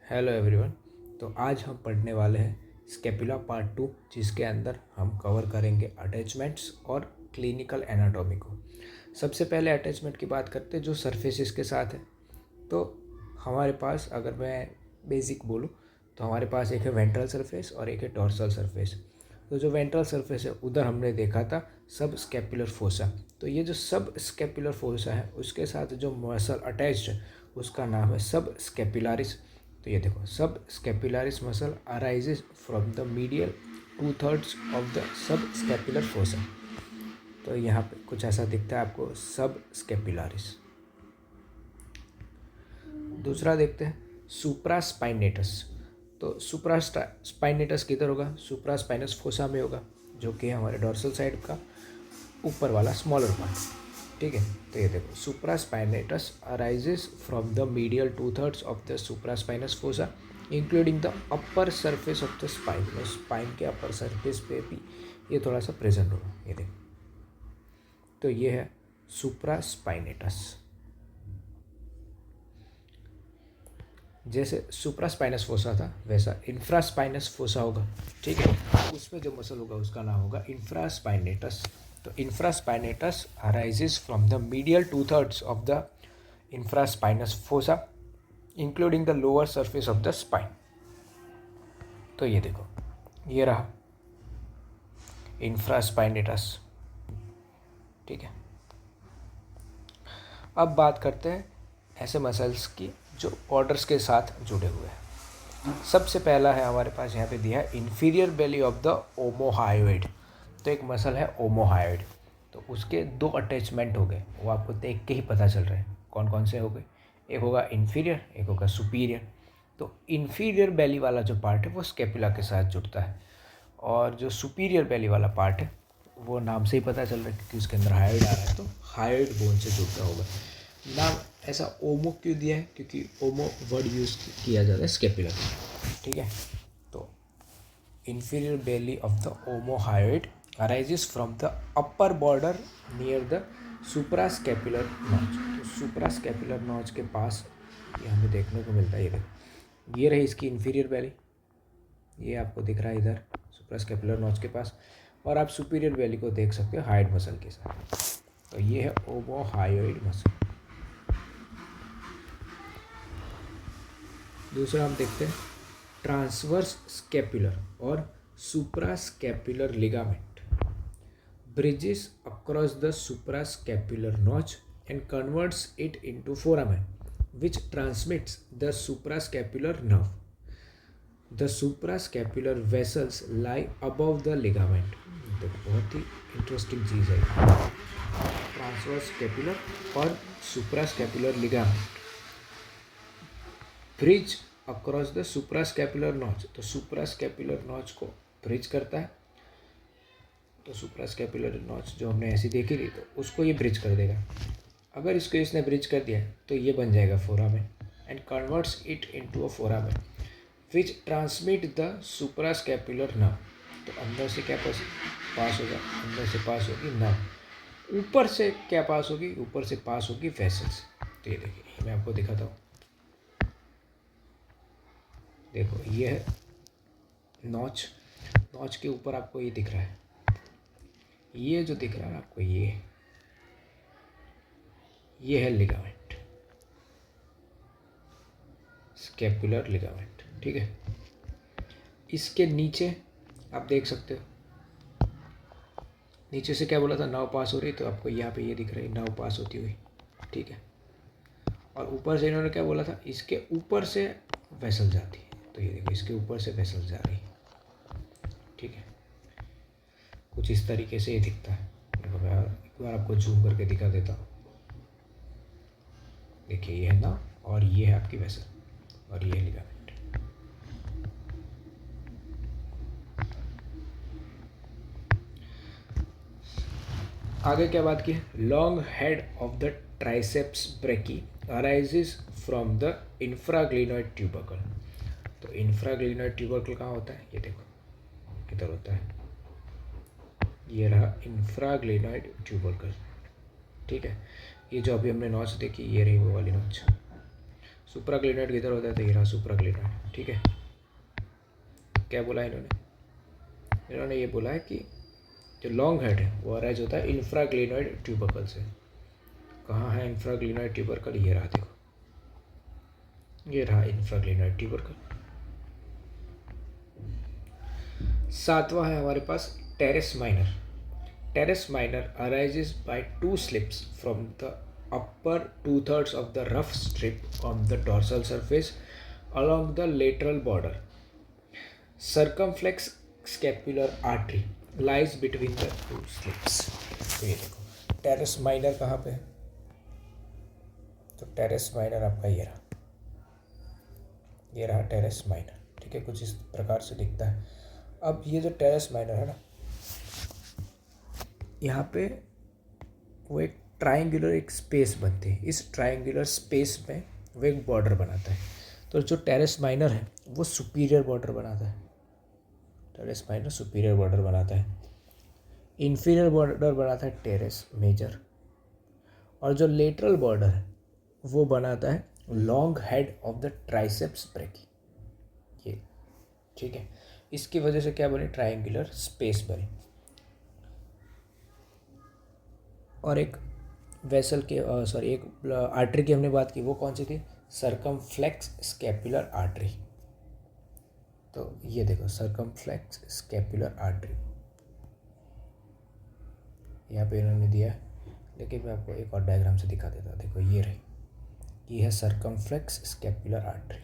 Hello everyone. तो आज हम पढ़ने वाले हैं स्केपुला पार्ट 2, जिसके अंदर हम कवर करेंगे अटैचमेंट्स और क्लिनिकल एनाटॉमी को। सबसे पहले अटैचमेंट की बात करते हैं जो सरफेसिस के साथ है। तो हमारे पास, अगर मैं बेसिक बोलूँ तो हमारे पास एक है वेंट्रल सरफेस और एक है डोर्सल सरफेस। तो जो वेंट्रल सरफेस है उधर हमने देखा था सब स्केपुलर फोसा। तो ये जो सब स्केपुलर फोसा है उसके साथ जो मसल अटैच्ड है उसका नाम है सब स्केपुलारिस। तो ये देखो, subscapularis muscle arises from the medial 2/3 of the subscapular fossa. तो यहाँ पे कुछ ऐसा दिखता है आपको, सब स्केपुलारिस। दूसरा देखते हैं सुप्रास्पाइनेटस। तो सुप्रास्पाइनेटस किधर होगा? सुप्रास्पाइनस फोसा में होगा, जो कि है हमारे डोर्सल साइड का ऊपर वाला स्मॉलर पार्ट। ठीक है, तो ये देखो, supraspinatus arises from the medial 2/3 of the supraspinous fossa including the upper surface of the spine. तो स्पाइन के अपर सरफेस पे भी ये थोड़ा सा प्रेजेंट होगा। ये देखो, तो ये है सुप्रास्पाइनेटस। जैसे सुप्रास्पाइनस फोसा था वैसा इंफ्रास्पाइनस फोसा होगा। ठीक है, उसमें जो मसल होगा उसका नाम होगा इंफ्रास्पाइनेटस। तो infraspinatus arises from the medial 2/3 of the infraspinous fossa including the lower surface of the spine. तो ये देखो, ये रहा इंफ्रास्पाइनेटस। ठीक है, अब बात करते हैं ऐसे मसल्स की जो बॉर्डर्स के साथ जुड़े हुए हैं। सबसे पहला है हमारे पास यहाँ पे दिया है इंफीरियर बेली ऑफ द ओमोहायोइड। तो एक मसल है ओमोहायोइड, तो उसके दो अटैचमेंट हो गए, वो आपको देख के ही पता चल रहे हैं कौन कौन से हो गए। एक होगा इन्फीरियर, एक होगा सुपीरियर। तो इन्फीरियर बेली वाला जो पार्ट है वो स्केपुला के साथ जुड़ता है, और जो सुपीरियर बेली वाला पार्ट है वो नाम से ही पता चल रहा है क्योंकि उसके अंदर हायोइड आ रहा है, तो हायोइड बोन से जुड़ता होगा। नाम ऐसा ओमो क्यों दिया है? क्योंकि ओमो वर्ड यूज किया जाता है स्केपुला में। ठीक है, तो inferior belly of the ओमोहायोइड arises from the upper border near the suprascapular notch. तो सुप्रास्केपुलर नॉच के पास ये हमें देखने को मिलता है। ये देखो, ये रही इसकी इंफीरियर बेली, ये आपको दिख रहा है इधर सुप्रास्केपुलर नॉच के पास, और आप सुपीरियर बेली को देख सकते हो हायोइड मसल के साथ। तो ये है ओमोहायोइड मसल। दूसरा हम देखते हैं ट्रांसवर्स स्केपुलर और suprascapular ligament bridges across the suprascapular notch and converts it into foramen which transmits the suprascapular nerve. The suprascapular vessels lie above the ligament. तो बहुत ही इंटरेस्टिंग चीज़ है ट्रांसवर्स स्केपुलर और suprascapular ligament bridge across the suprascapular notch. तो suprascapular notch को bridge करता है। तो suprascapular notch जो हमने ऐसी देखी थी तो उसको ये ब्रिज कर देगा। अगर इसको इसने ब्रिज कर दिया तो ये बन जाएगा foramen and converts it into a foramen which transmit the suprascapular nerve. तो अंदर से क्या पास होगा? अंदर से पास होगी नर्व। ऊपर से क्या पास होगी? ऊपर से पास होगी वेसल्स। तो ये देखिए, मैं आपको दिखाता हूँ। देखो, ये है नॉच, नॉच के ऊपर आपको ये दिख रहा है, ये जो दिख रहा है आपको ये है लिगामेंट, स्केपुलर लिगामेंट। ठीक है, इसके नीचे आप देख सकते हो, नीचे से क्या बोला था? नर्व पास हो रही, तो आपको यहाँ पे ये दिख रही है नर्व पास होती हुई। ठीक है, और ऊपर से इन्होंने क्या बोला था? इसके ऊपर से वेसल जाती है। तो ये देखो, इसके ऊपर से वेसल जा रही है। ठीक है, कुछ इस तरीके से ये दिखता है। देखो, मैं एक बार आपको जूम करके दिखा देता हूँ। देखिए, ये है ना, और ये है आपकी वेसल, और ये है लिगामेंट। आगे क्या बात की है? Long head of the triceps brachii arises from the infraglenoid tubercle. तो इंफ्राग्लिनोइड ट्यूबरकल कहाँ होता है? ये देखो किधर होता है, ये रहा इंफ्राग्लिनोइड ट्यूबरकल। ठीक है, ये जो अभी हमने नॉच देखी ये रही वो वाली नॉच। सुप्राक्लिनोइड किधर होता है, तो ये रहा सुप्राक्लिनोइड। ठीक है, क्या बोला इन्होंने ये बोला है कि जो लॉन्ग हेड है वो अराइज होता है इंफ्राक्लिनोइड ट्यूबरकल से। कहाँ है इंफ्राक्लिनोइड ट्यूबरकल, ये रहा, देखो ये रहा इंफ्राक्लिनोइड ट्यूबरकल। सातवां है हमारे पास teres minor. Teres minor arises by two slips from the upper two-thirds of the rough strip on the dorsal surface along the lateral border. Circumflex scapular artery lies between the two slips. ये देखो teres minor कहाँ पे है, तो teres minor आपका ये रहा, ये रहा टेरेस माइनर। ठीक है, कुछ इस प्रकार से दिखता है। अब ये जो टेरेस माइनर है ना, यहाँ पे वो एक ट्रायंगुलर एक स्पेस बनती है, इस ट्रायंगुलर स्पेस में वो एक बॉर्डर बनाता है। तो जो टेरेस माइनर है वो सुपीरियर बॉर्डर बनाता है, टेरेस माइनर सुपीरियर बॉर्डर बनाता है। इन्फीरियर बॉर्डर बनाता है टेरेस मेजर, और जो लेटरल बॉर्डर है वो बनाता है long head of the triceps brachy. ये ठीक है, इसकी वजह से क्या बनी, ट्रायंगुलर स्पेस बनी। और एक वेसल के एक आर्टरी की हमने बात की, वो कौन सी थी, सर्कमफ्लेक्स स्कैपुलर आर्टरी। तो ये देखो सर्कमफ्लेक्स स्कैपुलर आर्टरी यहाँ पे इन्होंने दिया है, लेकिन मैं आपको एक और डायग्राम से दिखा देता हूँ। देखो ये रही, ये है सर्कमफ्लेक्स स्कैपुलर आर्टरी।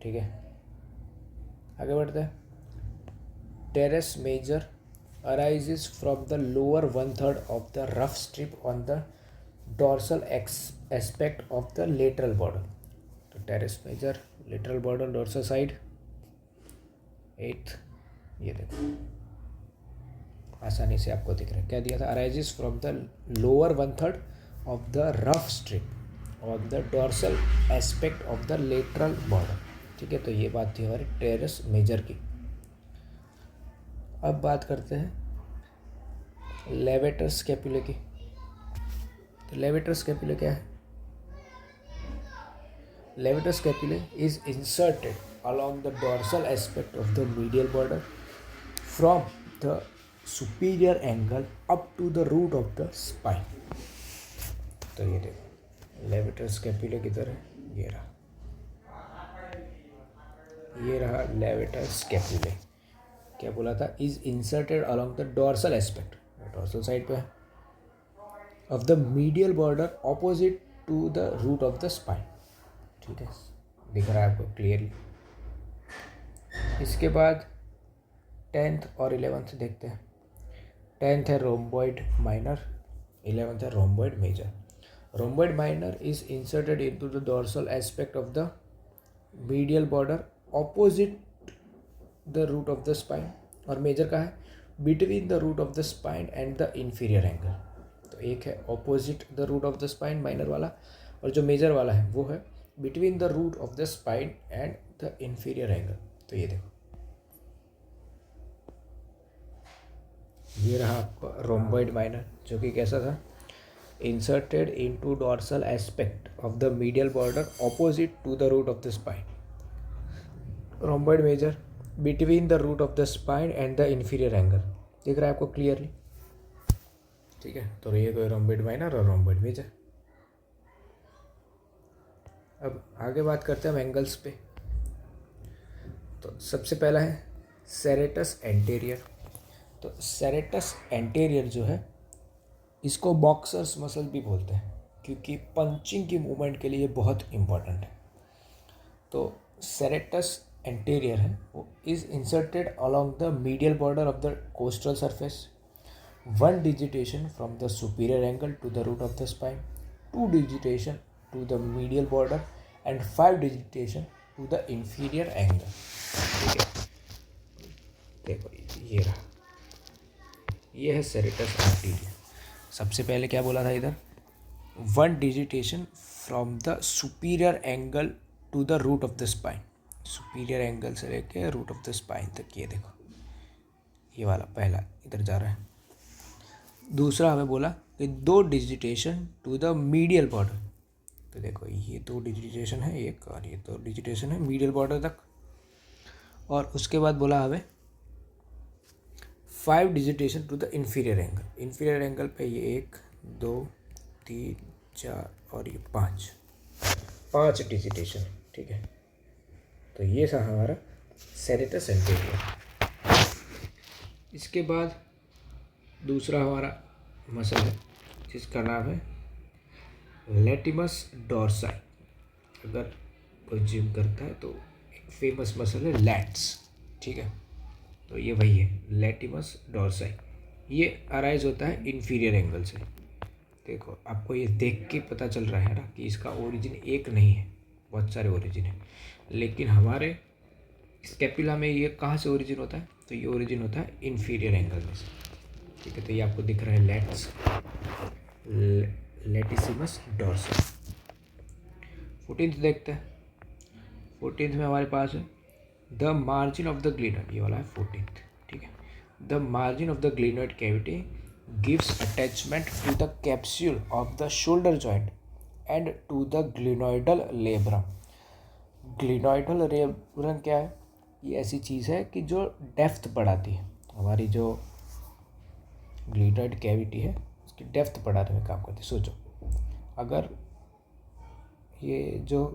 ठीक है, आगे बढ़ते हैं। Teres major arises from the lower one-third of the rough strip on the dorsal aspect of the lateral border. तो teres major, lateral border, dorsal side, 8th, ये देखो आसानी से आपको दिख रहा है, क्या दिया था, arises from the lower one-third of the rough strip on the dorsal aspect of the lateral border। ठीक है, तो ये बात थी हमारी टेरेस मेजर की। अब बात करते हैं लेवेटर स्कैपुले की। तो लेवेटर स्कैपुले क्या है, levator scapulae is inserted along the dorsal aspect of the medial border from the superior angle up to the root of the spine। तो ये देखो लेवेटर स्कैपुले किधर है, ये रहा, ये रहा लेवेटर स्कैपुले। क्या बोला था, is inserted along the dorsal aspect, dorsal side पे है, of the medial border opposite to the root of the spine. ठीक है, दिख रहा है आपको क्लियरली। इसके बाद 10th और 11th देखते हैं। 10th है रोम्बॉइड माइनर, 11th है rhomboid major. Rhomboid minor is inserted into the dorsal aspect of the medial border opposite the root of the spine, और मेजर का है between the root of the spine and the inferior angle. तो एक है opposite the root of the spine minor वाला, और जो major वाला है वो है between the root of the spine and the inferior angle. तो ये देखो, ये रहा आपका रोम्बॉइड माइनर, जो कि कैसा था, inserted into dorsal aspect of the medial border opposite to the root of the spine. Rhomboid major between the root of the spine and the inferior angle. दिख रहा है आपको क्लियरली। ठीक है, तो ये कोई रोम्बॉइड माइनर और रोम्बॉइड मेजर। अब आगे बात करते हैं हम एंगल्स पे। तो सबसे पहला है सेरेटस एंटेरियर। तो सेरेटस एंटेरियर जो है, इसको बॉक्सर्स मसल भी बोलते हैं, क्योंकि पंचिंग की मूवमेंट के लिए ये बहुत इंपॉर्टेंट है। तो सेरेटस एंटेरियर है वो is inserted along the medial border of the costal surface, 1 digitation from the superior angle to the root of the spine, 2 digitation to the medial border and 5 digitation to the inferior angle. ठीक है, देखो ये रहा, ये है serratus anterior. सबसे पहले क्या बोला था इधर, 1 digitation from the superior angle to the root of the spine, superior angle से लेके रूट ऑफ द स्पाइन तक। ये देखो, ये वाला पहला इधर जा रहा है। दूसरा हमें बोला कि 2 digitation to the medial border, तो देखो ये 2 डिजिटेशन है एक, और ये 2 डिजिटेशन है मीडियल बॉर्डर तक। और उसके बाद बोला हमें 5 digitation to the inferior angle. Inferior angle पे ये 1 2 3 4 और ये 5 डिजिटेशन, ठीक है। तो ये था हमारा सेरेटस एंटीरियर। इसके बाद दूसरा हमारा मसल है जिसका नाम है लैटिमस डॉर्साई। अगर कोई जिम करता है तो एक फेमस मसल है लैट्स, ठीक है। तो ये वही है लैटिमस डॉर्साई। ये अराइज होता है इन्फीरियर एंगल से। देखो आपको ये देख के पता चल रहा है ना कि इसका ओरिजिन एक नहीं है, बहुत सारे ओरिजिन है। लेकिन हमारे स्कैपुला में ये कहाँ से ओरिजिन होता है? तो ये ओरिजिन होता है इन्फीरियर एंगल में से, ठीक है। तो ये आपको दिख रहा है लैटिसिमस डॉर्साई। 14th देखते हैं। 14th में हमारे पास है the margin of the glenoid, ये वाला है 14th, ठीक है। The margin of the glenoid cavity gives attachment to the capsule of the shoulder joint and to the glenoidal labrum. Glenoidal labrum क्या है? ये ऐसी चीज़ है कि जो डेप्थ बढ़ाती है। हमारी जो ग्लिनॉइड कैविटी है उसकी डेप्थ बढ़ाने में काम करती है। सोचो अगर ये जो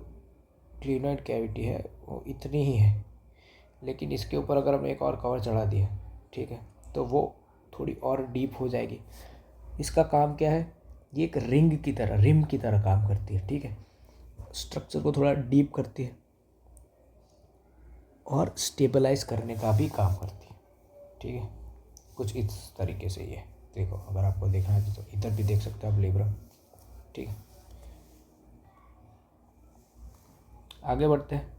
ग्लिनॉइड कैविटी है वो इतनी ही है, लेकिन इसके ऊपर अगर हमने एक और कवर चढ़ा दिया, ठीक है, तो वो थोड़ी और डीप हो जाएगी। इसका काम क्या है? ये एक रिंग की तरह, रिम की तरह काम करती है, ठीक है। स्ट्रक्चर को थोड़ा डीप करती है और स्टेबलाइज करने का भी काम करती है, ठीक है। कुछ इस तरीके से ये देखो, अगर आपको देखना है तो इधर भी देख सकते हो आप लेब्रम, ठीक है। आगे बढ़ते हैं।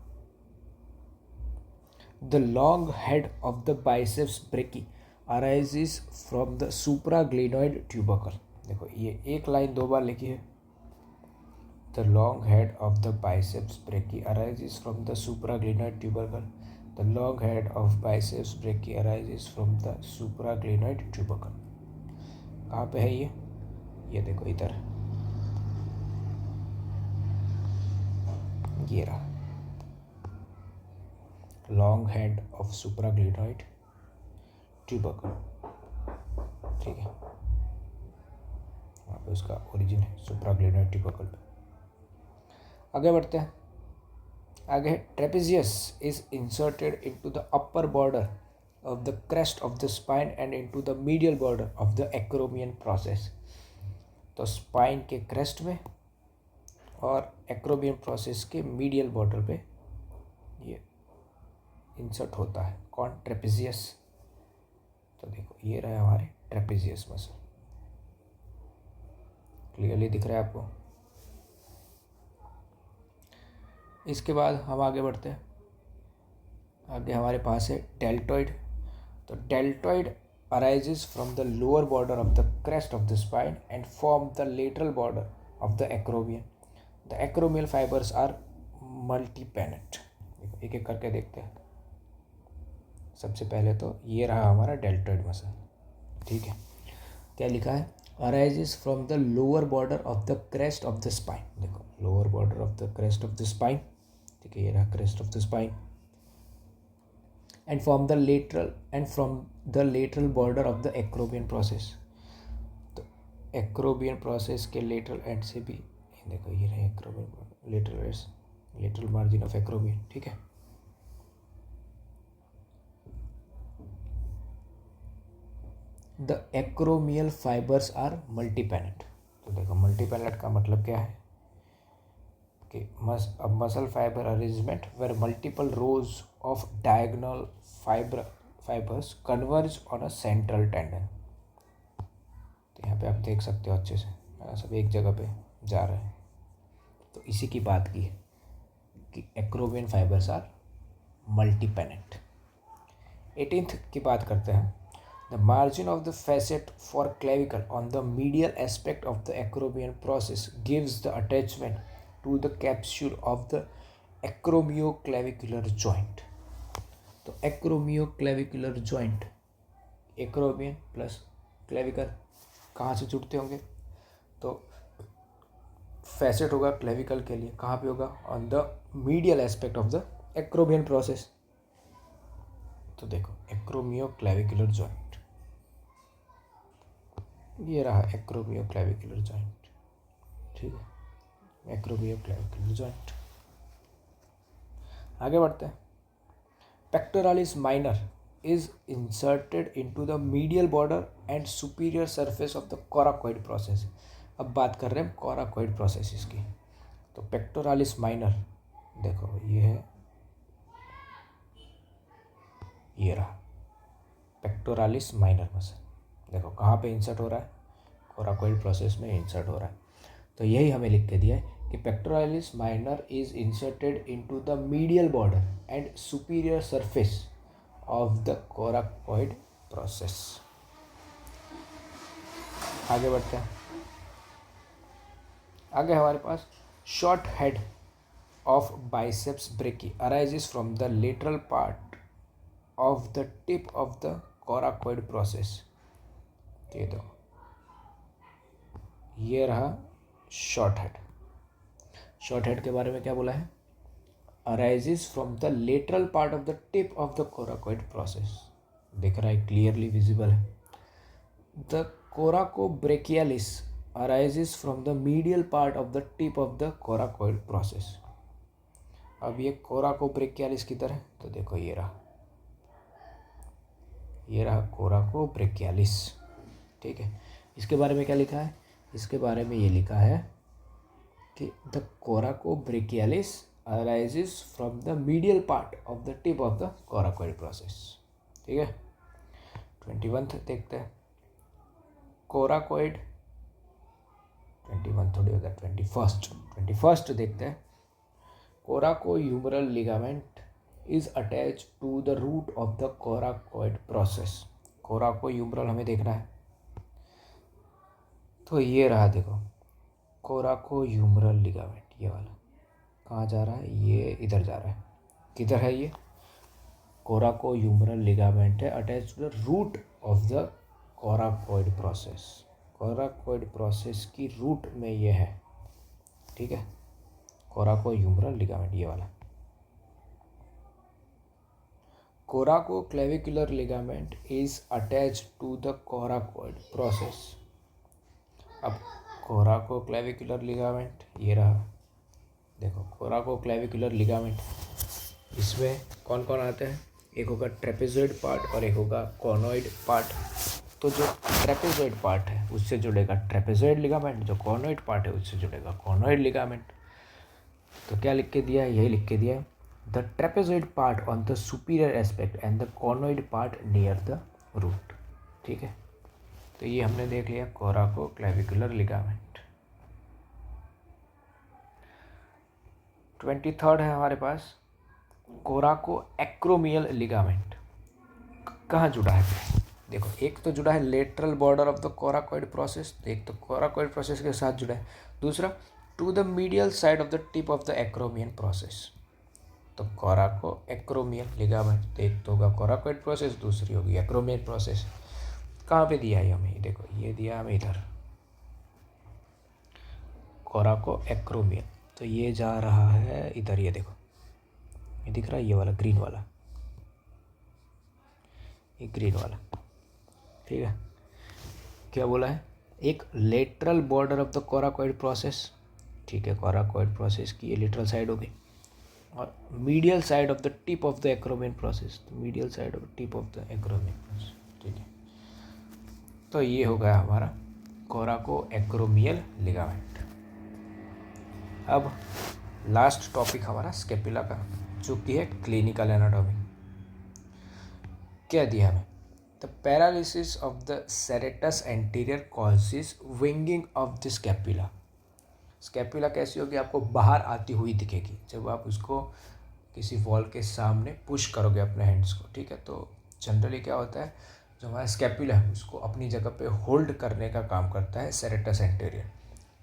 The long head of the biceps brachii arises from the supraglenoid tubercle. देखो ये एक लाइन 2 बार लिखी है। The long head of the biceps brachii arises from the supraglenoid tubercle. The long head of biceps brachii arises from the supraglenoid tubercle. कहाँ पे है ये देखो इधर, ये रहा long head of supraglenoid tubercle, ठीक है। वहाँ पे उसका ओरिजिन है सुप्राग्लिनॉइड ट्यूबरकल पे। आगे बढ़ते हैं। आगे trapezius is inserted into the upper border of the crest of the spine and into the medial border of the acromion process. तो स्पाइन के क्रेस्ट में और एक्रोमियन प्रोसेस के मीडियल बॉर्डर पे ये इंसर्ट होता है। कौन? ट्रेपेजियस। तो देखो ये रहा हमारे ट्रेपेजियस मसल, क्लियरली दिख रहा है आपको। इसके बाद हम आगे बढ़ते हैं। आगे हमारे पास है डेल्टॉइड। तो deltoid arises from the lower border of the crest of the spine and form the lateral border of the acromion. The acromial fibres are multipennate. एक एक करके देखते हैं। सबसे पहले तो ये रहा हमारा डेल्टॉइड मसल, ठीक है। क्या लिखा है? Arises from the lower border of the crest of the spine. देखो lower border of the crest of the spine, ठीक है, ये रहा crest of the spine. And from the lateral border of the acromion process. तो acromion process के lateral end से भी देखो ये रहे acromion, lateral margin of acromion, ठीक है। The acromial fibres are multipennate. तो देखो मल्टीपेनेट का मतलब क्या है कि muscle fibre arrangement where multiple rows of diagonal fibres converge on a central tendon. तो यहाँ पे आप देख सकते हो अच्छे से सब एक जगह पे जा रहे हैं। तो इसी की बात की है कि एक्रोमियन फाइबर्स आर मल्टीपेनेट। 18th की बात करते हैं। The margin of the facet for clavicle on the medial aspect of the acromion process gives the attachment to the capsule of the acromioclavicular joint. तो acromioclavicular joint, acromion plus clavicle कहाँ से जुड़ते होंगे? तो फैसेट होगा clavicle के लिए, कहाँ पे होगा? On the medial aspect of the acromion process. तो देखो एक्रोमियो क्लेविकुलर जॉइंट, ये रहा एक्रोमियो क्लेविकुलर जॉइंट, ठीक है, एक्रोमियो क्लेविकुलर जॉइंट। आगे बढ़ते हैं। Pectoralis minor is inserted into the medial border and superior surface of the coracoid process। अब बात कर रहे हैं coracoid processes की। तो पेक्टोरालिस माइनर देखो ये है, ये रहा पेक्टोरालिस माइनर मसल। देखो कहाँ पे इंसर्ट हो रहा है? कोराकोइड प्रोसेस में इंसर्ट हो रहा है। तो यही हमें लिख के दिया है कि pectoralis minor is inserted into the medial border and superior surface of the coracoid process. आगे बढ़ते हैं। आगे हमारे पास short head of biceps brachii arises from the lateral part of the tip of the coracoid process. ये दो, ये रहा शॉर्ट हेड। शॉर्ट हेड के बारे में क्या बोला है? Arises from the lateral part of the tip of the coracoid process. दिख रहा है, क्लियरली विजिबल है। The coracobrachialis arises from the medial part of the tip of the coracoid process. अब ये कोराकोब्रेकियालिस किधर है? तो देखो ये रहा, ये रहा कोराकोब्रेकियालिस, ठीक है। इसके बारे में क्या लिखा है? इसके बारे में ये लिखा है कि the कोराकोब्रेकियालिस arises from the medial part of the tip of the coracoid process, ठीक है। 21 देखते हैं। कोराकोइड 21 थोड़ी होता है, 21 देखते हैं। Coracohumeral ligament is attach to the root of the coracoid process. Coracohumeral हमें देखना है, तो ये रहा देखो कोराकोह्यूमरल लिगामेंट, ये वाला कहाँ जा रहा है? ये इधर जा रहा है। किधर है ये? कोराकोह्यूमरल लिगामेंट है attach to the root of the coracoid process. Coracoid process की रूट में ये है, ठीक है, कोराकोह्यूमरल लिगामेंट, ये वाला। Coracoclavicular ligament is attach to the coracoid process. अब कोराकोक्लेविकुलर लिगामेंट ये रहा, देखो कोराकोक्लेविकुलर लिगामेंट, इसमें कौन कौन आते हैं? एक होगा ट्रेपेजॉइड पार्ट और एक होगा कॉनॉइड पार्ट। तो जो ट्रेपेजॉइड पार्ट है उससे जुड़ेगा ट्रेपेजॉइड लिगामेंट, जो कॉनॉइड पार्ट है उससे जुड़ेगा कॉनॉइड लिगामेंट। तो क्या लिख के दिया है? यही लिख के दिया है, the trapezoid part on the superior aspect and the conoid part near the root, ठीक है। तो ये हमने देख लिया कोराकोक्लेविकुलर लिगामेंट। 23 है हमारे पास कोराको एक्रोमियल लिगामेंट। कहाँ जुड़ा है? देखो एक तो जुड़ा है lateral border of the coracoid process, एक तो कोराकोइड प्रोसेस के साथ जुड़ा है। दूसरा to the medial side of the tip of the acromion process. तो कोराको एक्रोमियल लिगामेंट, एक तो होगा कोराकोइड प्रोसेस, दूसरी होगी एक्रोमियन प्रोसेस। कहाँ पे दिया है हमें? देखो ये दिया हमें इधर, कोराको एक्रोमियल। तो ये जा रहा है इधर, ये देखो ये दिख रहा है, ये वाला ग्रीन वाला, ये ग्रीन वाला, ठीक है। क्या बोला है? एक lateral border of the coracoid process, ठीक है, कोराकोइड प्रोसेस की ये लेटरल साइड हो गई, और medial side of the tip of the acromion process, तो medial side of tip of the acromion process, ठीक है। तो ये हो गया हमारा कोराको एक्रोमियल लिगामेंट। अब लास्ट टॉपिक हमारा स्केपुला का, जो कि है क्लिनिकल एनाटॉमी। क्या दिया हमें? The paralysis of the serratus anterior causes winging of the scapula. Scapula कैसी होगी? आपको बाहर आती हुई दिखेगी जब आप उसको किसी वॉल के सामने पुश करोगे अपने हैंड्स को, ठीक है। तो जनरली क्या होता है, जो हमारा स्केपुला है उसको अपनी जगह पे होल्ड करने का काम करता है सेरेटस एंटीरियर।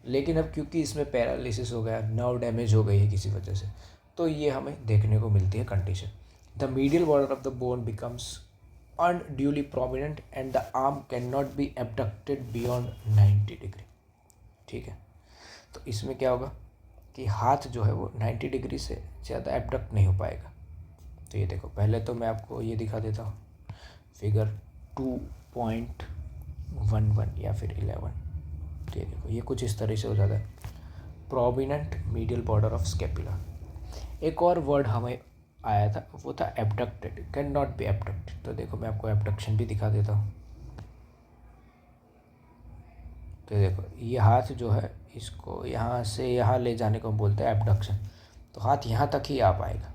लेकिन अब क्योंकि इसमें पैरालिसिस हो गया, नर्व डैमेज हो गई है किसी वजह से, तो ये हमें देखने को मिलती है condition. The medial border of the bone becomes unduly prominent and the arm can not be abducted beyond 90 degree, ठीक है। तो इसमें क्या होगा कि हाथ जो है वो 90 डिग्री से ज़्यादा एबडक्ट नहीं हो पाएगा। तो ये देखो, पहले तो मैं आपको ये दिखा देता हूँ, फिगर 2.11 या फिर 11। तो ये देखो, ये कुछ इस तरह से हो जाता है, prominent medial border of scapula. एक और वर्ड हमें आया था, वो था abducted, can not be abducted. तो देखो मैं आपको एबडक्शन भी दिखा देता हूँ। तो देखो, ये हाथ जो है, इसको यहाँ से यहाँ ले जाने को हम बोलते हैं एबडक्शन। तो हाथ यहाँ तक ही आ पाएगा,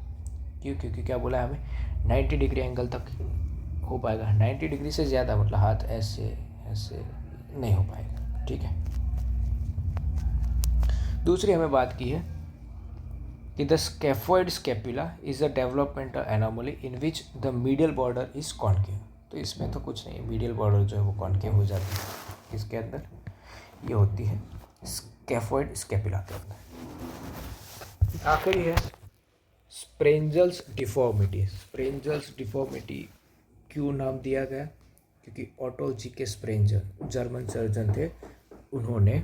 क्यों? क्योंकि क्या बोला है हमें, 90 डिग्री एंगल तक हो पाएगा। 90 डिग्री से ज़्यादा मतलब हाथ ऐसे ऐसे नहीं हो पाएगा, ठीक है। दूसरी हमें बात की है कि the scaphoid scapula is a developmental anomaly in which the medial border is concave. तो इसमें तो कुछ नहीं, मीडियल बॉर्डर जो है वो कॉन्केव हो जाती है। इसके अंदर ये होती है स्कैफोइड स्कैपुला के अंदर। आखिरी है स्प्रेंजल्स डिफॉर्मिटी। स्प्रेंजल्स डिफॉर्मिटी क्यों नाम दिया गया? क्योंकि ऑटो जी के स्प्रेंजल जर्मन सर्जन थे, उन्होंने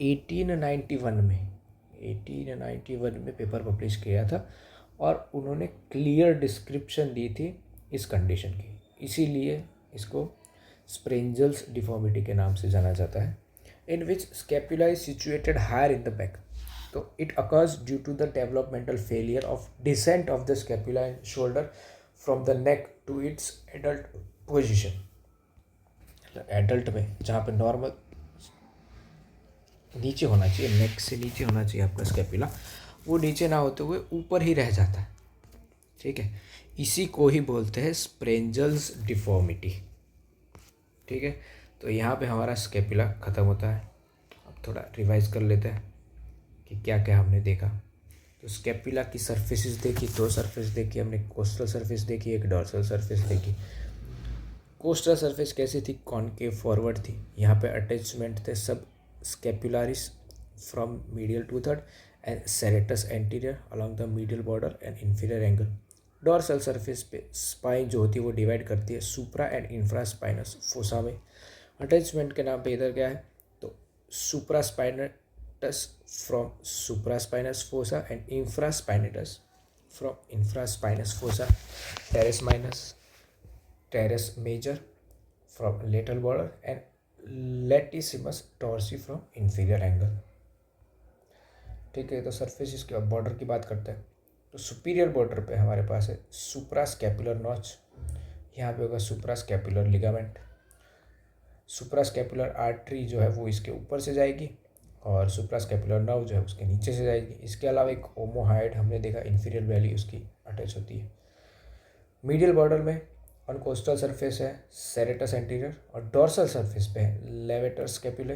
1891 में पेपर पब्लिश किया था और उन्होंने क्लियर डिस्क्रिप्शन दी थी इस कंडीशन की, इसीलिए इसको स्प्रेंजल्स डिफॉर्मिटी के नाम से जाना जाता है। In which scapula is situated higher in the back. तो it occurs due to the developmental failure of descent of the scapula and shoulder from the neck to its adult position. Adult में जहाँ पे normal नीचे होना चाहिए, नेक से नीचे होना चाहिए आपका स्कैपुला, वो नीचे ना होते हुए ऊपर ही रह जाता है, ठीक है। इसी को ही बोलते हैं स्प्रेंजल्स डिफॉर्मिटी, ठीक है। तो यहाँ पे हमारा स्कैपुला ख़त्म होता है। अब थोड़ा रिवाइज कर लेते हैं कि क्या क्या हमने देखा। तो स्कैपुला की सरफेसेस देखी, दो सरफेस देखी हमने, कोस्टल सरफेस देखी, एक डॉर्सल सरफेस देखी। कोस्टल सरफेस कैसी थी? कॉनकेव फॉरवर्ड थी। यहाँ पे अटैचमेंट थे subscapularis from medial two third and serratus anterior along the medial border and inferior angle. Dorsal surface पे स्पाइन जो होती है वो डिवाइड करती है supra and infraspinous fossa में। अटैचमेंट के नाम पे इधर क्या है? तो supraspinatus from supraspinous fossa and infraspinatus from infraspinous fossa. Teres minus teres major from lateral border and latissimus dorsi from inferior angle, ठीक है। तो सरफेस इसके बाद बॉर्डर की बात करते हैं। तो सुपीरियर बॉर्डर पे हमारे पास है सुप्रा स्कैपुलर नॉच, यहाँ पे होगा सुप्रा स्कैपुलर लिगामेंट। सुप्रा स्कैपुलर आर्टरी जो है वो इसके ऊपर से जाएगी और सुप्रा स्कैपुलर नर्व जो है उसके नीचे से जाएगी। इसके अलावा एक ओमोहाइड हमने देखा, इंफीरियर वैली उसकी अटैच होती है। मीडियल बॉर्डर में ऑन कोस्टल सरफेस है सेरेटस एंटीरियर और डॉर्सल सरफेस पे है लेवेटर स्कैपुले,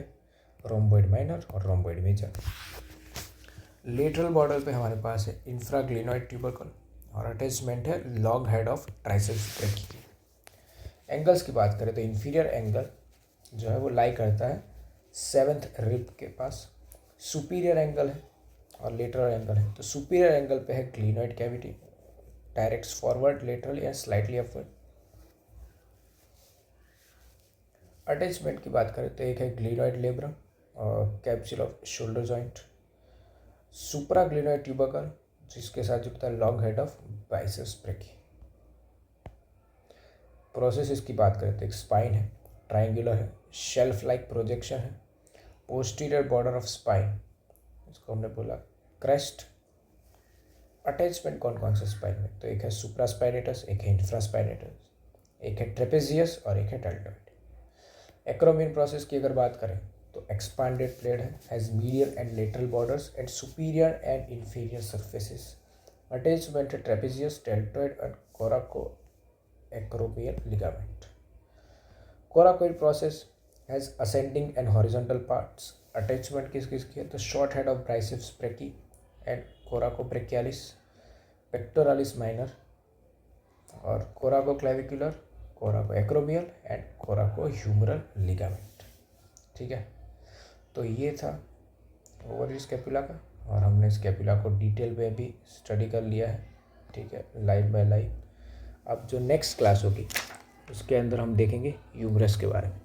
रोम्बॉइड माइनर और रोम्बॉइड मेजर। लेटरल बॉर्डर पे हमारे पास है इंफ्राग्लिनॉइड ट्यूबरकल और अटैचमेंट है long head of triceps brachy. Angles की बात करें तो इंफीरियर एंगल जो है वो लाई करता है 7th रिब के पास। सुपीरियर एंगल है और लेटरल एंगल है। तो सुपीरियर एंगल पे है glenoid cavity, directs forward lateral या स्लाइटली अपवर्ड। अटैचमेंट की बात करें तो एक है ग्लिनॉइड लेब्रम और कैप्सूल ऑफ शोल्डर जॉइंट। सुप्रा ग्लिनॉइड ट्यूबरकल जिसके साथ जुड़ता है long head of biceps brachy. Process इसकी बात करें तो एक स्पाइन है, ट्राइंगुलर है, शेल्फ लाइक प्रोजेक्शन है, पोस्टीरियर बॉर्डर ऑफ स्पाइन, इसको हमने बोला क्रेस्ट। अटैचमेंट कौन कौन से स्पाइन में? तो एक है सुप्रास्पाइनेटस, एक है इंफ्रास्पाइनेटस, एक है ट्रेपेजियस और एक है डेल्टॉइड। एक्रोमीन प्रोसेस की अगर बात करें तो एक्सपांडेड प्लेट है, has medial and lateral borders and superior and inferior surfaces. Attachment है ट्रेपेजियस, डेल्टॉइड और कोराको acromial ligament. Coracoid process has ascending and horizontal parts. Attachment किसकी है? तो short head of biceps brachii and coracobrachialis, pectoralis minor और coracoclavicular, coracoacromial and coracohumeral ligament, ठीक है। तो ये था ओवरव्यू स्कैपुला का और हमने स्कैपुला को डिटेल में भी स्टडी कर लिया है, ठीक है, लाइव बाय लाइव। अब जो नेक्स्ट क्लास होगी उसके अंदर हम देखेंगे ह्यूमरस के बारे में।